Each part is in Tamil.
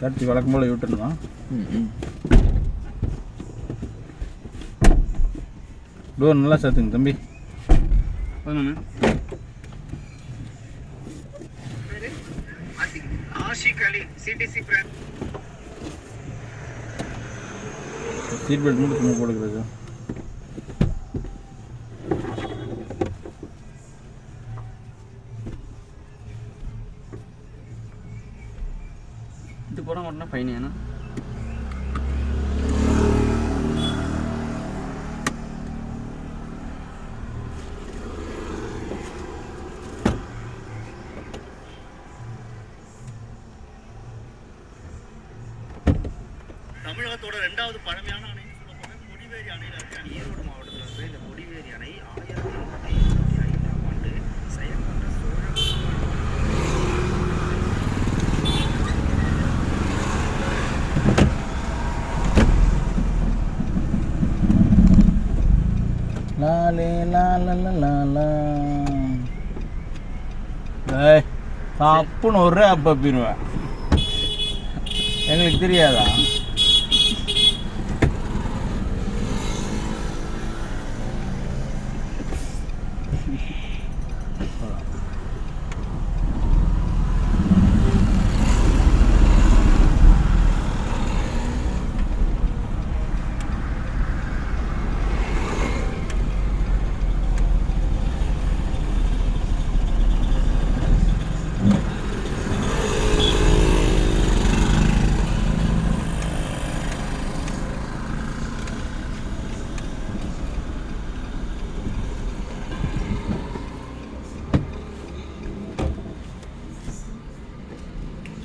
கார்த்தி வழக்கம் போல் விட்டுருந்தான். டோர் நல்லா சாத்துங்க தம்பி. சீட் பெல்ட் மட்டும் சும்மா போடுகிறது. இது போட மாட்டேன்னா ஃபைன் ஏன்னா தமிழகத்தோட 2வது பழமையான அணைன்னு சொல்லப்படுற கொடிவேரி அணையில் இருக்கு. ஈரோடு மாவட்டத்தில் வந்து இந்த கொடிவேரி அணை 1885ஆம் ஆண்டு செயல்பட்ட அப்புன்னு ஒரு அப்போ பின்னுவேன். எங்களுக்கு தெரியாதா?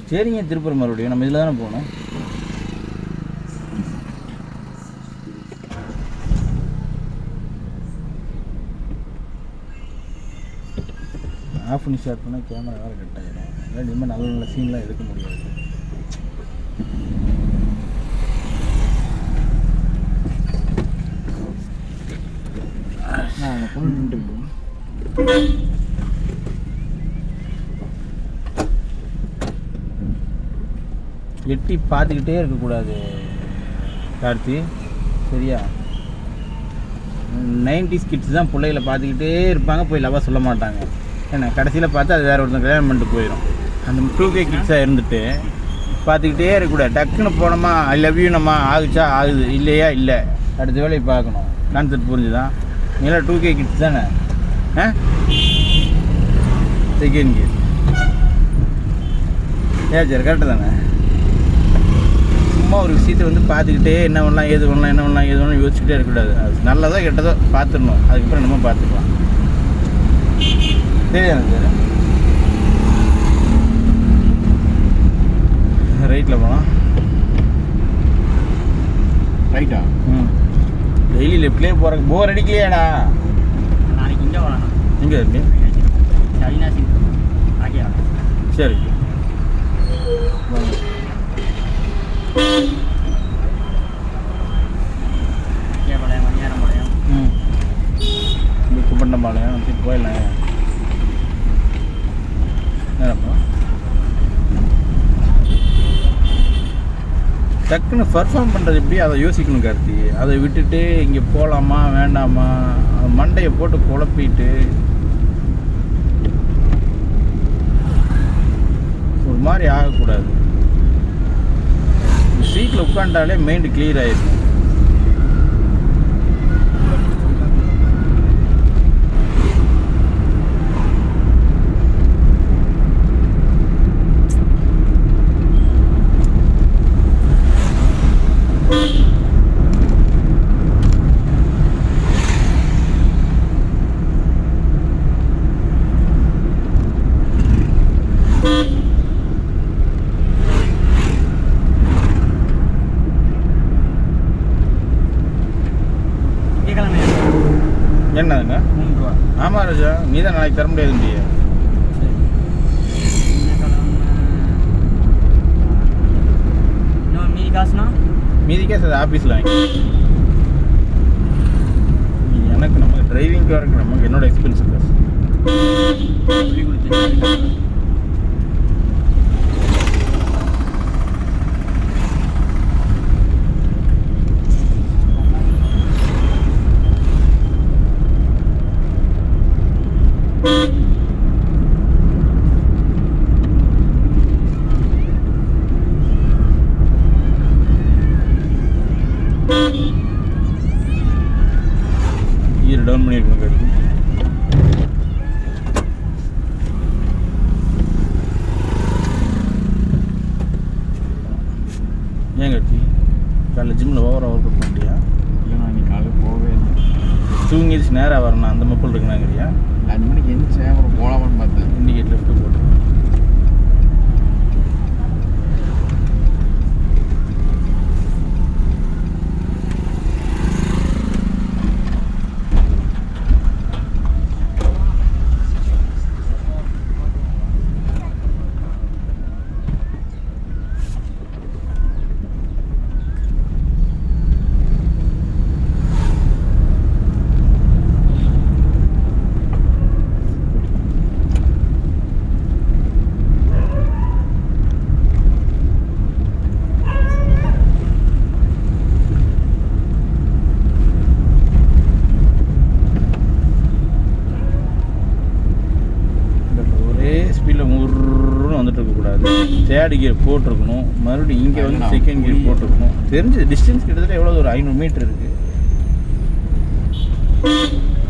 சரிங்க, திருப்பூர் மறுபடியும் நம்ம இதில் தானே போகணும். ஆஃப் பண்ணி ஸ்டார்ட் பண்ணால் கேமரா வேறு கட் ஆகிடும். அதாவது இனிமேல் நல்ல நல்ல சீன்லாம் எடுக்க முடியாது. நான் கொண்டு எட்டி பார்த்துக்கிட்டே இருக்கக்கூடாது கார்த்தி, சரியா? 90s கிட்ஸ் தான் பிள்ளைகளை பார்த்துக்கிட்டே இருப்பாங்க, போய் லவ்வாக சொல்ல மாட்டாங்க. ஏன்னா கடைசியில் பார்த்து அது வேறு ஒருத்தர் கல்யாணம் பண்ணிட்டு போயிடும். அந்த 2K கிட்ஸாக இருந்துட்டு பார்த்துக்கிட்டே இருக்கக்கூடாது. டக்குன்னு போனோமா ஐ லவ் யூ நம்ம ஆகுச்சா ஆகுது, இல்லையா இல்லை, அடுத்த வேலையை பார்க்கணும். கான்செப்ட் புரிஞ்சுதான்? நீங்களாம் 2K கிட்ஸ் தானே? செகண்ட் கிட் சரி கரெக்டு தானே? சும்மா ஒரு விஷயத்தை வந்து பார்த்துக்கிட்டே என்ன பண்ணலாம் ஏது பண்ணலாம் என்ன பண்ணலாம் ஏது பண்ணலாம் யோசிச்சுக்கிட்டே இருக்கக்கூடாது. அது நல்லதோ கெட்டதோ பார்த்துடணும், அதுக்கப்புறம் நம்ம பார்த்துக்கலாம். சரிதானே சார்? ரைட்டில் போகலாம். ரைட்டா? டெய்லி லெஃப்ட்லேயே போகிறக்கு போர் அடிக்கலையாடா? நாளைக்கு இங்கே வரணும். எங்கே இருக்கு? அவினாசி. சரி பாளையம் மணியாரம்பாளையம் குப்பண்டம்பாளையம் அப்படி போயிடலாம். நேரப்பா டக்குன்னு பர்ஃபார்ம் பண்ணுறது எப்படி அதை யோசிக்கணும் கார்த்தி. அதை விட்டுட்டு இங்கே போகலாமா வேண்டாமா மண்டையை போட்டு குழப்பிட்டு ஒரு மாதிரி ஆகக்கூடாது. சீட்டில் உட்காண்டாலே மைண்டு கிளியர் ஆகிடும். என்னதுங்க? 3 ரூபா. ஆமாம் ராஜா, நீ தான் நாளைக்கு தர முடியாது முடிய. இன்னும் மீதி காசுனா மீதி காசு அது ஆஃபீஸில் வாங்கி. எனக்கு நமக்கு டிரைவிங்க்கு வரக்கு நமக்கு என்னோட எக்ஸ்பென்சிவ் காசு சொல்லி கொடுத்து காலைல ஜிம்மில் ஓவராக ஒர்க் அவுட் பண்ணிட்டியா? இல்லை நான் இன்னைக்கு காலையில் போகவே இல்லை. தூங்கிடுச்சு நேராக வரணும் அந்த மப்பிள் இருக்குனாங்கறியா? 5 மணிக்கு எழுந்துச்சேன், அப்புறம் போகலாமான்னு பார்த்தேன். இண்டிகேட் லெஃப்ட் போட்டு தேர்ட் கியர் போட்டிருக்கணும், மறுபடியும் இங்கே வந்து செகண்ட் கியர் போட்டிருக்கணும். தெரிஞ்சு டிஸ்டன்ஸ் கிட்டத்தட்ட எவ்வளோ ஒரு 500 மீட்டர் இருக்குது.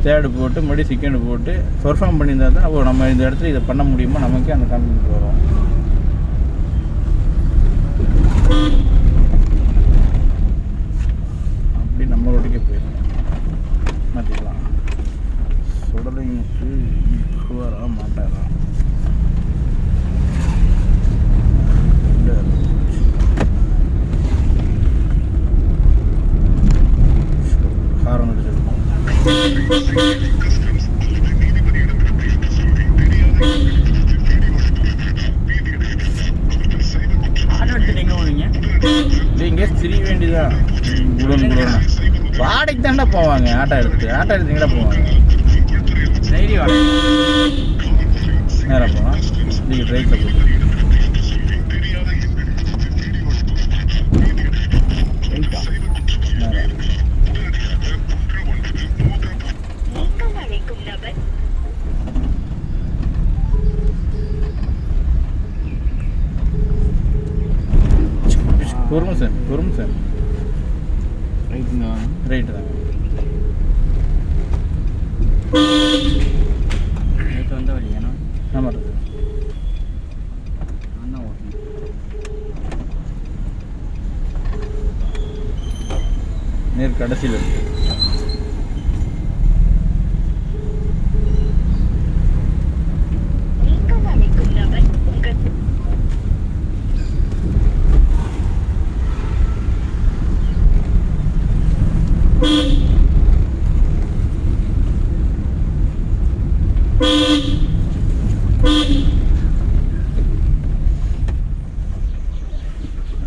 தேர்டு போட்டு மறுபடியும் செகண்டு போட்டு பெர்ஃபார்ம் பண்ணியிருந்தா தான் அப்போ நம்ம இந்த இடத்துல இதை பண்ண முடியுமா, நமக்கே அந்த கான்ஃபிடன்ஸ் வரும். அப்படி நம்மளோடக்கே போயிடணும். மாற்றிக்கலாம். சுடலைக்கு வர மாட்டாரா? ஹாரன் அடிச்சிருக்கோம். இங்கே திரிய வேண்டியதான். வாடகைக்கு தாண்டா போவாங்க. ஆட்டோ எடுத்துட்டு எங்கடா போவாங்க? டைரி வாடகை நேராக போனால் நீங்கள் ரைட்டில் போட்டு பொறுமை சார் ரைட்டு தாங்க. நேற்று வந்த வழியாண்ணா? ஆமாம் இருக்குது. நான் தான் ஓட்டணும். நேர் கடைசியில் இருக்குது.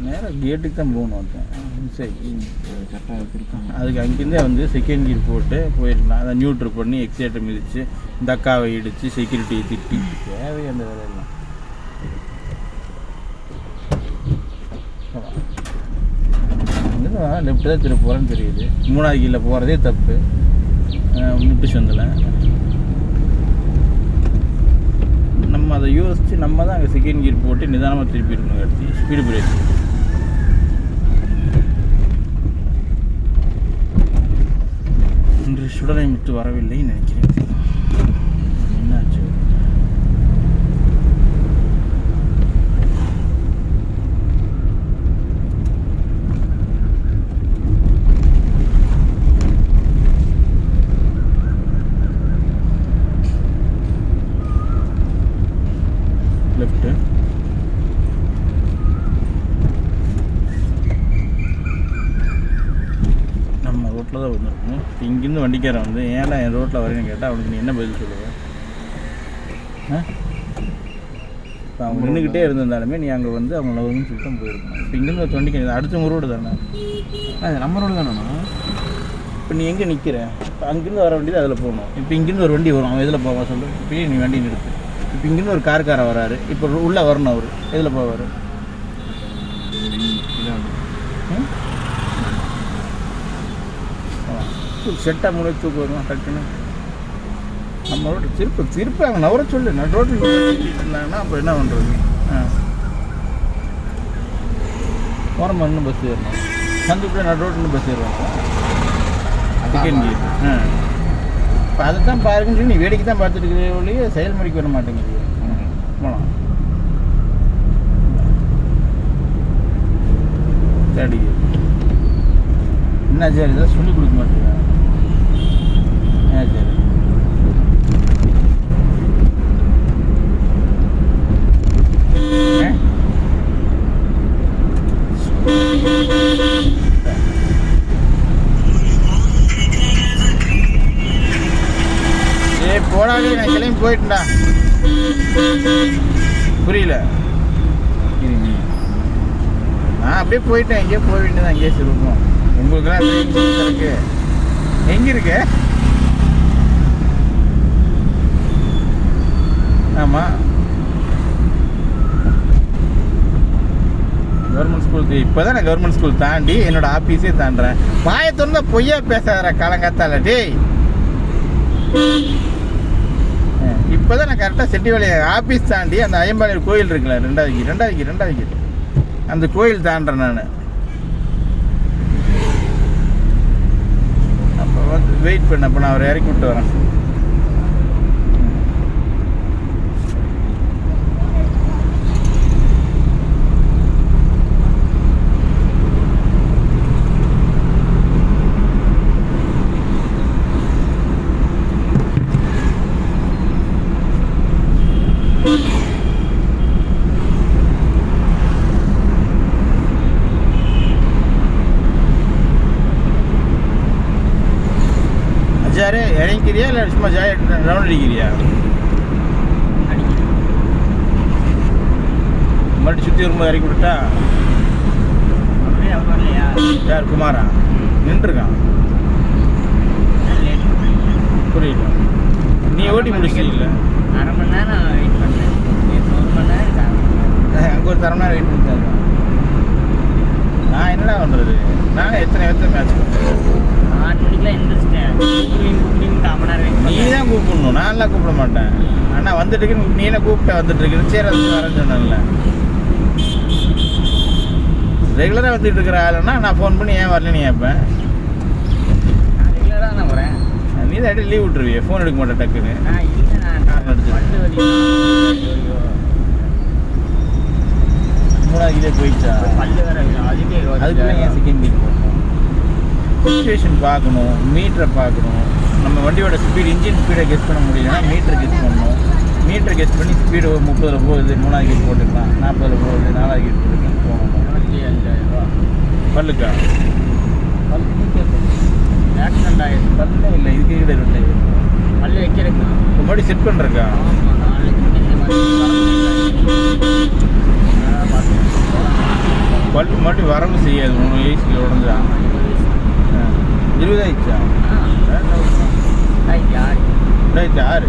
நேராக கேட்டுக்கு தான் போகணும். சரி, கரெக்டாக எடுத்துருக்காங்க. அதுக்கு அங்கேருந்தே வந்து செகண்ட் கியர் போட்டு போயிருக்கலாம். அதை நியூட்ரு பண்ணி எக்ஸைட்டை மிதித்து இந்த அக்காவை இடித்து செக்யூரிட்டியை திட்டி தேவையான அந்த வேலையெல்லாம். அங்கேருந்து லெஃப்ட்டு தான் திரும்ப போகிறேன்னு தெரியுது. 3வது கீழே போகிறதே தப்பு. முட்டு சந்தில் நம்ம அதை யோசித்து நம்ம தான் அங்கே செகண்ட் கியர் போட்டு நிதானமாக திருப்பி இருக்கணும். எடுத்து ஸ்பீடு பிரேக். இன்று சுடலை முத்து வரவில்லைன்னு நினைக்கிறேன். என்னாச்சு? லெஃப்ட்டு நம்ம ரோட்டில் தான் வந்துருக்கணும். இங்கேருந்து வண்டிக்காரன் வந்து ஏன்டா என் ரோட்டில் வரேன்னு கேட்டால் அவனுக்கு நீ என்ன பதில் சொல்லுவேன்? இப்போ அவங்க நின்றுக்கிட்டே இருந்திருந்தாலுமே நீ அங்கே வந்து அவங்க வரும்னு சொல்லிட்டு தான் போயிருக்கணும். இப்போ இங்கேருந்து ஒரு வண்டிக்கு அடுத்த உங்கள் ரோடு தானே? அது நம்ம ரோடு தானேண்ணா? இப்போ நீ எங்கே நிற்கிற? இப்போ அங்கேருந்து வர வண்டி தான் அதில் போகணும். இப்போ இங்கேருந்து ஒரு வண்டி வரும், அவன் எதில் போவான் சொல்லு? இப்போயே நீ வண்டி நிறுத்து. இப்போ இங்கேருந்து ஒரு கார்காரன் வராரு, இப்போ உள்ளே வரணும். அவர் எதில் போவார்? செட்டாக முறை தூக்கு வருமா டக்குன்னு? நம்ம ரோட்டு திருப்பி அங்கே நவர சொல்லு. நான் ரோட்டில் இருந்தாங்கன்னா அப்போ என்ன பண்ணுறது? ஓரமாக இன்னும் பஸ் ஏறணும். சந்துக்குள்ளே நான் ரோட்டில் பஸ் ஏறுவாங்க. Second gear. இப்போ அதை தான் பாருங்கன்னு சொல்லி நீ வேடிக்கை தான் பார்த்துட்டு இருக்கிற ஒழிய செயல்முறைக்கு வர மாட்டேங்குது. போகலாம். Third gear. என்ன சரி இதெல்லாம் சொல்லி கொடுக்க மாட்டேங்க. சரி போடாதே, நான் கிளம்பி போயிட்டேன்டா. புரியல. நான் அப்படியே போயிட்டேன். எங்கேயோ போக வேண்டியதான். எங்கேயே சொல்லுவோம். உங்களுக்கெல்லாம் இருக்கு. எங்கே இருக்கு? ஆமாம், கவர்மெண்ட் ஸ்கூல். இப்போ தான் நான் கவர்மெண்ட் ஸ்கூல் தாண்டி என்னோட ஆஃபீஸே தாண்டுறேன். வாயை திறந்தா பொய்யா பேசாதற காலங்காத்தால. டேய், இப்போ தான் நான் கரெக்டாக செட்டிவாளையம் ஆஃபீஸ் தாண்டி அந்த ஐயம்பாளையம் கோயில் இருக்குல்ல, ரெண்டாவது அந்த கோயில் தாண்டுறேன் நான். அப்போ வந்து வெயிட் பண்ண. அப்போ நான் அவரை இறக்கி விட்டு வரேன். அஜாரு இறங்கிக்கிறியா இல்லை சும்மா ஜாய் ரவுண்ட் அடிக்கிறியா? மறுபடியும் சுற்றி வரும்போது இறக்கி விட்டா? அப்படியே அவர் வரலையா? யார்? குமாரா நின்றுருக்கான். புரியல. நீ ஓட்டி முடிச்சிட்டீங்கள? அரை மணி நேரம் வெயிட் பண்ணேன். 1 மணி நேரம் இருக்கு. அங்கே ஒரு 1/2 மணி நேரம் வெயிட் பண்ணிட்டாங்க. நான் என்னடா பண்ணுறது? நான் எத்தனை மேட்ச் பண்ணுறேன். 6 மணிக்கெலாம் எந்திரிச்சிட்டேன். கூப்பிட்டு 1/4 மணி நேரம் வெயிட் நீ பண்ணேன். தான் கூப்பிடணும், நான்லாம் கூப்பிட மாட்டேன். ஆனால் வந்துட்டுருக்குன்னு நீ என்ன கூப்பிட்ட வந்துட்டுருக்குன்னு. சரி, அது வரேன்னு சொன்னேன்ல. ரெகுலராக வந்துட்டு இருக்கிற ஆளுன்னா நான் ஃபோன் பண்ணி ஏன் வரலன்னு கேட்பேன். நான் ரெகுலராக தான் வரேன். நீ தான் இடையே லீவ் விட்டுருவிய, ஃபோன் எடுக்க மாட்டேன் டக்குன்னு. நான் இல்லை, நான் பல்லு வலி. 3வது இதே போயிடுச்சா? பல்லு வேற அதுக்கே அதுக்குள்ளே ஏன் செகண்ட் வீக் போடணும்? சிச்சுவேஷன் பார்க்கணும், மீட்டரை பார்க்கணும். நம்ம வண்டியோட ஸ்பீடு, இன்ஜின் ஸ்பீடை கெஸ் பண்ண முடியலன்னா மீட்டரை கெஸ் பண்ணணும். மீட்டரை கெஸ் பண்ணி ஸ்பீடு 30ல் போகுது, 3வது கீர் போட்டுக்கலாம். 40ல் போகுது, 4வது கீர் போட்டுக்கலாம். போகணும். 5,000 பல்லுக்கா? ஆக்சிடென்ட் ஆகிடுச்சு. பல்லே இல்லை, இதுக்கு கிடையாது. பல்லு வைக்கிறதுக்கு இப்போ மறுபடியும் செட் பண்ணுறக்கா? ஆமாம், நாளைக்கு இந்த மாதிரி பல்லு மறுபடியும் வரவும் செய்யாது. 3 வயசுல உடஞ்சா 20 ஆயிடுச்சா? 2006.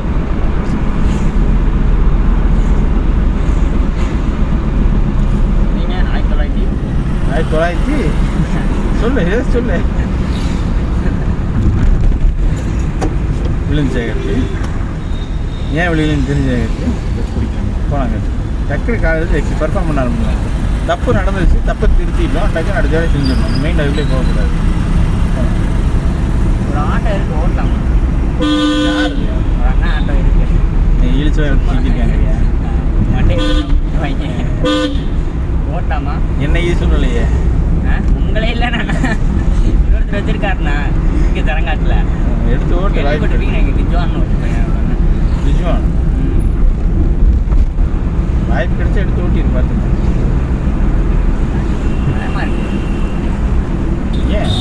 நீங்கள் 1900 சொல்லு, சொல்லு. விழுந்துச்சாகருக்கு ஏன் விழுந்துன்னு தெரிஞ்சாகருக்கு போனாங்க. டக்குனு காலேஜ் பர்ஃபார்ம் பண்ண ஆரம்பிச்சோம். தப்பு நடந்துச்சு, தப்பை திருத்திட்டோம். டக்குன்னு அடுத்த வேலையை செஞ்சிடணும். மெயின் அதுக்குள்ளே போகக்கூடாது. ஒரு ஆட்டோ இருக்கு, ஓட்டலாம். யார் ஒரு அண்ணா ஆட்டோ இருக்கு. நீ இழிச்சு செஞ்சுருக்காங்க. வண்டி வாங்க ஓட்டாமா? என்ன இது சொல்லலையே. உங்களே இல்லை, நான் இன்னொருத்தர் வச்சிருக்காருண்ணா இங்கே தரங்காட்டில். எடுத்து ஓட்டு வாய்ப்பு. எனக்கு கிஜ்வான்னு ரிஜ்வான் வாய்ப்பு கிடைச்சா எடுத்து ஓட்டிடு. பார்த்துங்க. பயமாக இருக்கு. ஏன்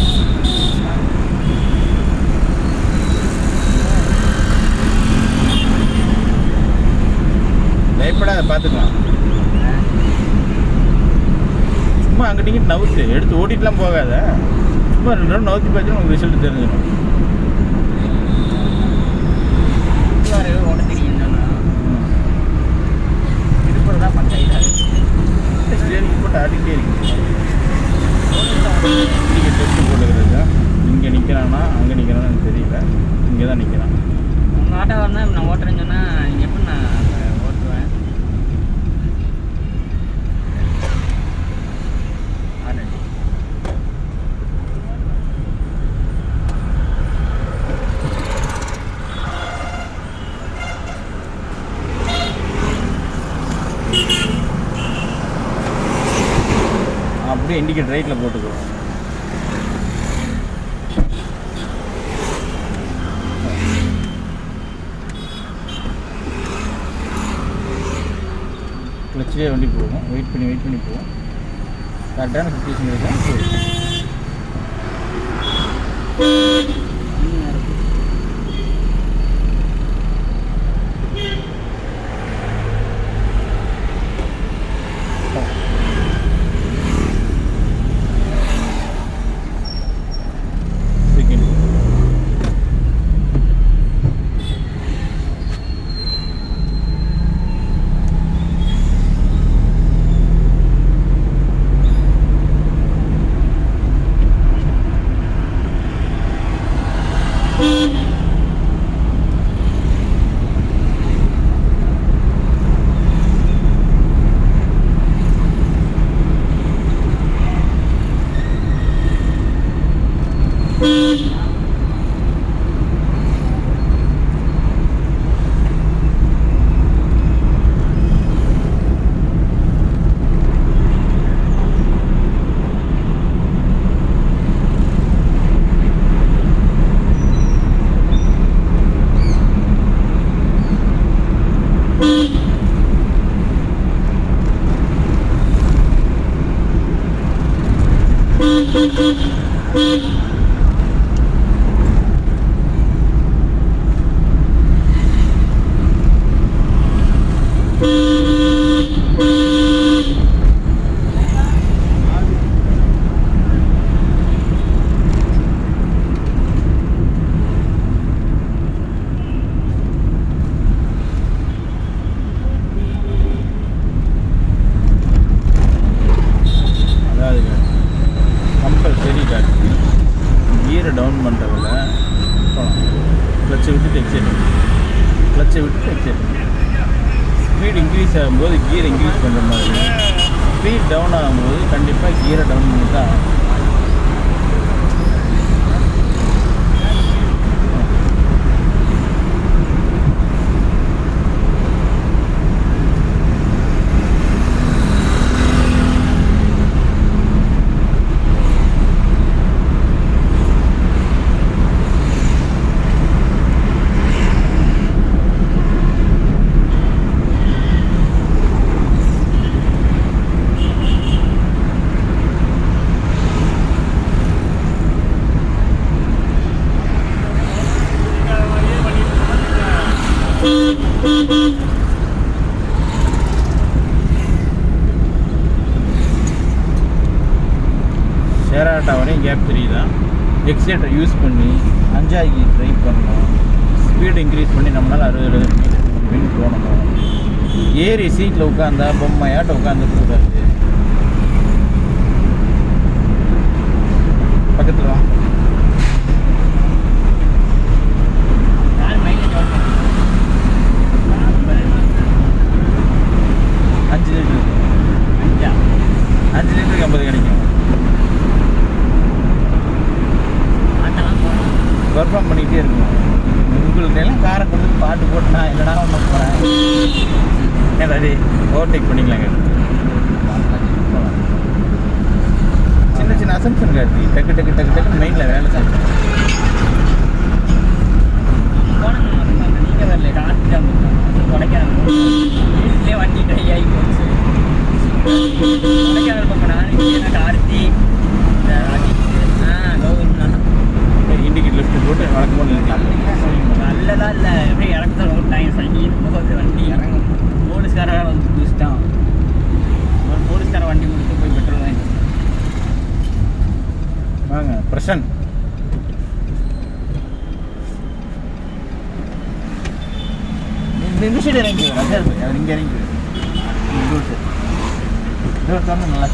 பயப்படாத, பார்த்துக்கலாம். சும்மா அங்கிட்ட இங்கிட்ட நவுத்து எடுத்து ஓட்டிட்டுலாம் போகாத. சும்மா 2 ரவுண்ட் நவுத்தி பார்த்தீங்கன்னா உங்களுக்கு ரிசல்ட் தெரிஞ்சிடும். ஓட தெரியும் சொன்னால் திருப்பூர் தான் பஞ்சாயத்து. ஸ்டேரிங் போட்டு ஆடிக்கிட்டே இருக்கு. இன்றைக்கி டெஸ்ட்டு போட்டுக்கிறது. இங்கே நிற்கிறானா அங்கே நிற்கிறானான்னு தெரியல. இங்கே தான் நிற்கிறான். உங்கள் ஆட்டோ வரணும் நான் ஓட்டுறேன்னு சொன்னால் நீங்கள் எப்படி நான் ஓட்டுவேன்? அப்படியே இண்டிகேட் ரைட்டில் போட்டுக்கிறோம். ஸ்பீட்ஸ்லேயே வண்டி போகும். வெயிட் பண்ணி போகும். கரெக்டான சுச்சுவேஷன் இருக்கும் போயிடும். கியரை டவுன் பண்ணுறதில்ல, கிளச்சை விட்டுட்டு எக்ஸைட் ஸ்பீட் இன்க்ரீஸ் ஆகும்போது கியர் இன்க்ரீஸ் பண்ணுற மாதிரி, ஸ்பீட் டவுன் ஆகும்போது கண்டிப்பாக கியரை டவுன் பண்ணி தான் ஆகும். ஷேராட்டா வரையும் கேப் 3 தான். எக்ஸைட்டர் யூஸ் பண்ணி 5 ட்ரை பண்ணணும். ஸ்பீடு இன்க்ரீஸ் பண்ணி நம்மளால் 60 மீட்டர் போகணும். ஏறி சீட்டில் உட்காந்தா பொம்மையாட்ட உட்காந்துக்கூடாது. பக்கத்தில் வா. அஞ்சு லிட்டருக்கு 50 கிடைக்கும். பர்ஃபார்ம் பண்ணிக்கிட்டே இருக்கும். உங்களுக்கு எல்லாம் காரை கொடுத்து பாட்டு போட்டுனா இல்லைனா ஒன்று போகிறேன் ஏதாவது ஓவர்டேக் பண்ணிக்கலாங்க. சின்ன சின்ன அசம்ஷன் காட்டி டக்கு மெயினில் வேலை செய்யணும். நீங்கள் வரல காட்டு வீட்டிலே வண்டி ட்ரை ஆகி போச்சு. கொடைக்கானல் பக்கம் நான் கார்த்தி இண்டிகேட் லெஃப்ட் போட்டு வழக்கம் போல நல்லதா இல்லை எப்படி இறக்குதான் ஓட்டாங்க சைக்கிள் போகுது வண்டி இறங்கும். போலீஸ்காரன் வந்து குடிச்சிட்டான். ஒரு போலீஸ்காரன் வண்டி கொடுத்து போய் பெட்ரோல் வாங்கி வாங்க. பிரசன் இந்த சைடு இறங்கி அவர் இங்கே இறங்கி நல்லா